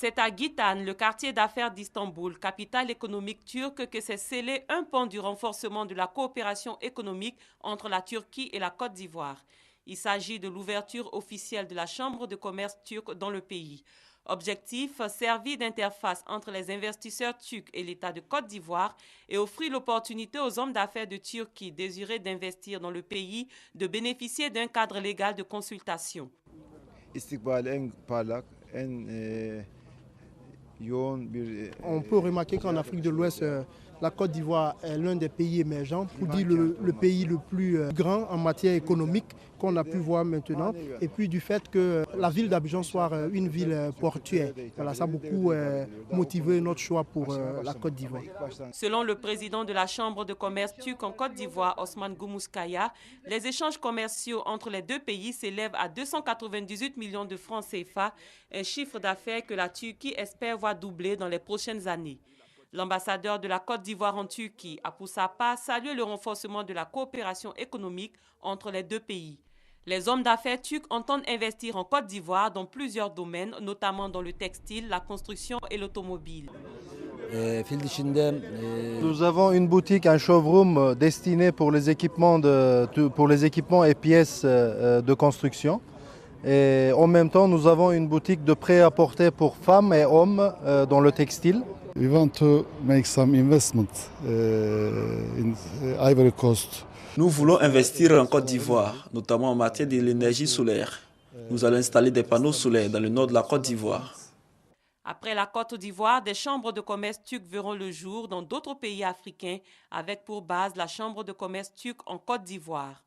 C'est à Gitane, le quartier d'affaires d'Istanbul, capitale économique turque, que s'est scellé un pont du renforcement de la coopération économique entre la Turquie et la Côte d'Ivoire. Il s'agit de l'ouverture officielle de la Chambre de commerce turque dans le pays. Objectif, servir d'interface entre les investisseurs turcs et l'État de Côte d'Ivoire et offrir l'opportunité aux hommes d'affaires de Turquie désireux d'investir dans le pays de bénéficier d'un cadre légal de consultation. On peut remarquer qu'en Afrique de l'Ouest, la Côte d'Ivoire est l'un des pays émergents, pour dire le pays le plus grand en matière économique qu'on a pu voir maintenant. Et puis du fait que la ville d'Abidjan soit une ville portuaire. Voilà, ça a beaucoup motivé notre choix pour la Côte d'Ivoire. Selon le président de la Chambre de commerce turque en Côte d'Ivoire, Osman Goumouskaya, les échanges commerciaux entre les deux pays s'élèvent à 298 millions de francs CFA, un chiffre d'affaires que la Turquie espère voir doubler dans les prochaines années. L'ambassadeur de la Côte d'Ivoire en Turquie a pour sa part salué le renforcement de la coopération économique entre les deux pays. Les hommes d'affaires turcs entendent investir en Côte d'Ivoire dans plusieurs domaines, notamment dans le textile, la construction et l'automobile. Nous avons une boutique, un showroom destiné pour les équipements et pièces de construction. Et en même temps, nous avons une boutique de prêt-à-porter pour femmes et hommes dans le textile. We want to make some investment in Ivory Coast. Nous voulons investir en Côte d'Ivoire, notamment en matière de l'énergie solaire. Nous allons installer des panneaux solaires dans le nord de la Côte d'Ivoire. Après la Côte d'Ivoire, des chambres de commerce turques verront le jour dans d'autres pays africains, avec pour base la Chambre de commerce turque en Côte d'Ivoire.